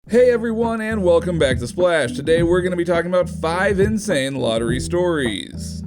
Hey everyone, and welcome back to Splash. Today we're going to be talking about 5 insane lottery stories.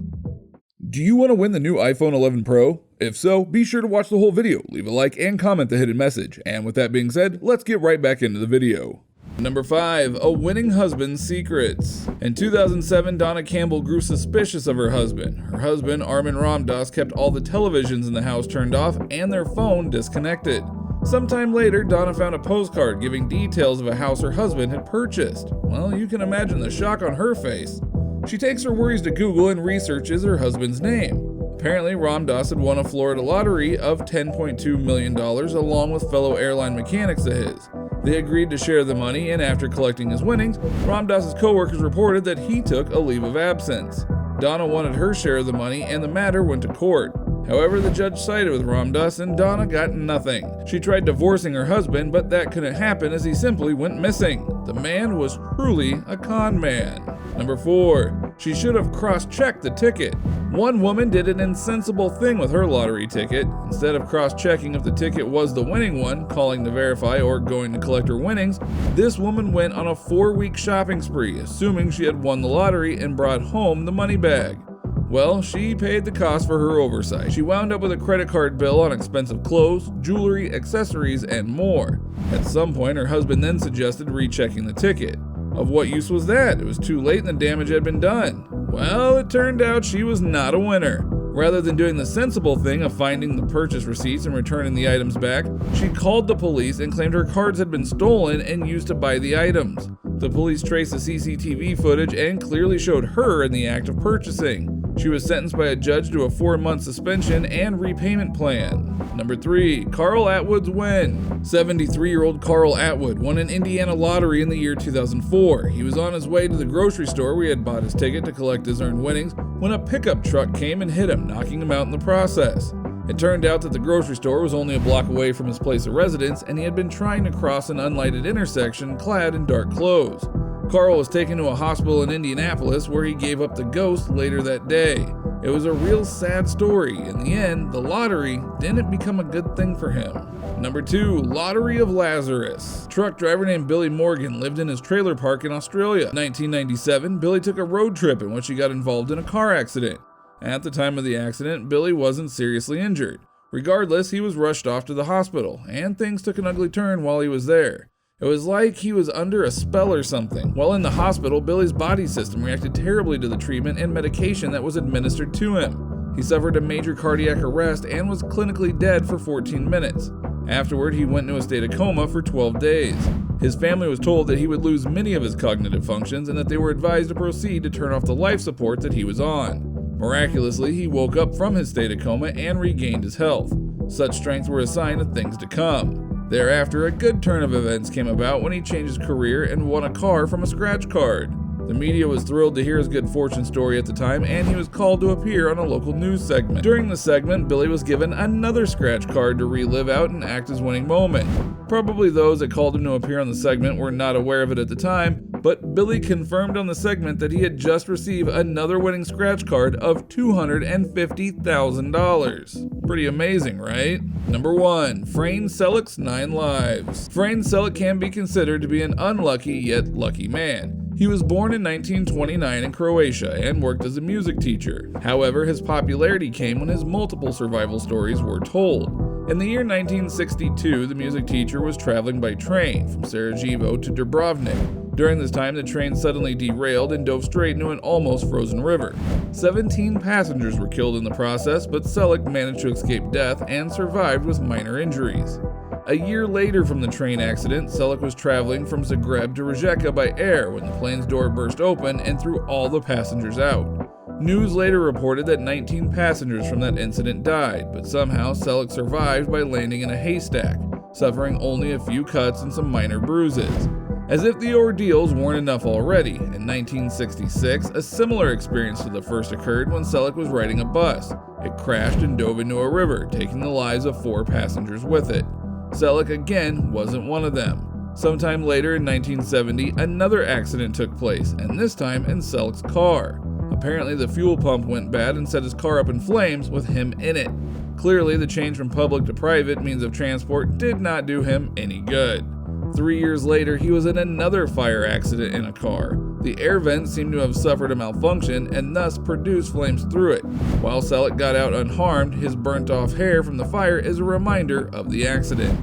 Do you want to win the new iPhone 11 Pro? If so, be sure to watch the whole video, leave a like, and comment the hidden message. And with that being said, let's get right back into the video. Number 5. A winning husband's secrets. In 2007, Donna Campbell grew suspicious of her husband. Her husband, Armin Ramdass, kept all the televisions in the house turned off and their phone disconnected. Sometime later, Donna found a postcard giving details of a house her husband had purchased. Well, you can imagine the shock on her face. She takes her worries to Google and researches her husband's name. Apparently, Ramdass had won a Florida lottery of $10.2 million along with fellow airline mechanics of his. They agreed to share the money, and after collecting his winnings, Ramdass's co-workers reported that he took a leave of absence. Donna wanted her share of the money, and the matter went to court. However, the judge sided with Ramdass and Donna got nothing. She tried divorcing her husband, but that couldn't happen as he simply went missing. The man was truly a con man. Number 4. She should have cross-checked the ticket. One woman did an insensible thing with her lottery ticket. Instead of cross-checking if the ticket was the winning one, calling to verify, or going to collect her winnings, this woman went on a 4-week shopping spree, assuming she had won the lottery and brought home the money bag. Well, she paid the cost for her oversight. She wound up with a credit card bill on expensive clothes, jewelry, accessories, and more. At some point, her husband then suggested rechecking the ticket. Of what use was that? It was too late and the damage had been done. Well, it turned out she was not a winner. Rather than doing the sensible thing of finding the purchase receipts and returning the items back, she called the police and claimed her cards had been stolen and used to buy the items. The police traced the CCTV footage and clearly showed her in the act of purchasing. She was sentenced by a judge to a 4-month suspension and repayment plan. Number 3. Carl Atwood's win. 73-year-old Carl Atwood won an Indiana lottery in the year 2004. He was on his way to the grocery store where he had bought his ticket to collect his earned winnings when a pickup truck came and hit him, knocking him out in the process. It turned out that the grocery store was only a block away from his place of residence, and he had been trying to cross an unlighted intersection clad in dark clothes. Carl was taken to a hospital in Indianapolis where he gave up the ghost later that day. It was a real sad story. In the end, the lottery didn't become a good thing for him. Number 2. Lottery of Lazarus. Truck driver named Billy Morgan lived in his trailer park in Australia. In 1997, Billy took a road trip in which he got involved in a car accident. At the time of the accident, Billy wasn't seriously injured. Regardless, he was rushed off to the hospital, and things took an ugly turn while he was there. It was like he was under a spell or something. While in the hospital, Billy's body system reacted terribly to the treatment and medication that was administered to him. He suffered a major cardiac arrest and was clinically dead for 14 minutes. Afterward, he went into a state of coma for 12 days. His family was told that he would lose many of his cognitive functions and that they were advised to proceed to turn off the life support that he was on. Miraculously, he woke up from his state of coma and regained his health. Such strengths were a sign of things to come. Thereafter, a good turn of events came about when he changed his career and won a car from a scratch card. The media was thrilled to hear his good fortune story at the time, and he was called to appear on a local news segment. During the segment, Billy was given another scratch card to relive out and act his winning moment. Probably those that called him to appear on the segment were not aware of it at the time, but Billy confirmed on the segment that he had just received another winning scratch card of $250,000. Pretty amazing, right? Number 1. Frane Selic's 9 lives. Frane Selic can be considered to be an unlucky yet lucky man. He was born in 1929 in Croatia and worked as a music teacher. However, his popularity came when his multiple survival stories were told. In the year 1962, the music teacher was traveling by train from Sarajevo to Dubrovnik. During this time, the train suddenly derailed and dove straight into an almost frozen river. 17 passengers were killed in the process, but Selic managed to escape death and survived with minor injuries. A year later from the train accident, Selic was traveling from Zagreb to Rijeka by air when the plane's door burst open and threw all the passengers out. News later reported that 19 passengers from that incident died, but somehow Selic survived by landing in a haystack, suffering only a few cuts and some minor bruises. As if the ordeals weren't enough already, in 1966, a similar experience to the first occurred when Selic was riding a bus. It crashed and dove into a river, taking the lives of 4 passengers with it. Selic again wasn't one of them. Sometime later in 1970, another accident took place, and this time in Selic's car. Apparently the fuel pump went bad and set his car up in flames with him in it. Clearly the change from public to private means of transport did not do him any good. 3 years later, he was in another fire accident in a car. The air vent seemed to have suffered a malfunction and thus produced flames through it. While Celeb got out unharmed, his burnt off hair from the fire is a reminder of the accident.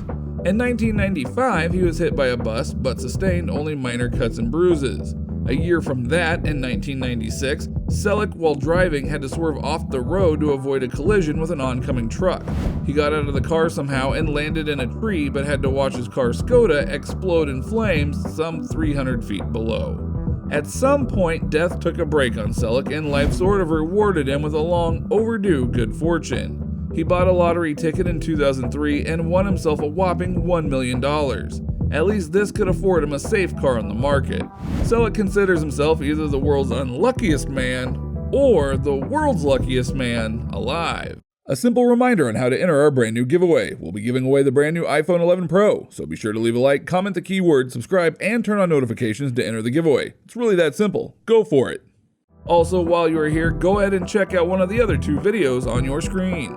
In 1995, he was hit by a bus but sustained only minor cuts and bruises. A year from that, in 1996, Celeb, while driving, had to swerve off the road to avoid a collision with an oncoming truck. He got out of the car somehow and landed in a tree, but had to watch his car Skoda explode in flames some 300 feet below. At some point, death took a break on Celeb, and life sort of rewarded him with a long overdue good fortune. He bought a lottery ticket in 2003 and won himself a whopping $1 million. At least this could afford him a safe car on the market. Celeb considers himself either the world's unluckiest man or the world's luckiest man alive. A simple reminder on how to enter our brand new giveaway. We'll be giving away the brand new iPhone 11 Pro, so be sure to leave a like, comment the keyword, subscribe, and turn on notifications to enter the giveaway. It's really that simple. Go for it. Also, while you are here, go ahead and check out one of the other 2 videos on your screen.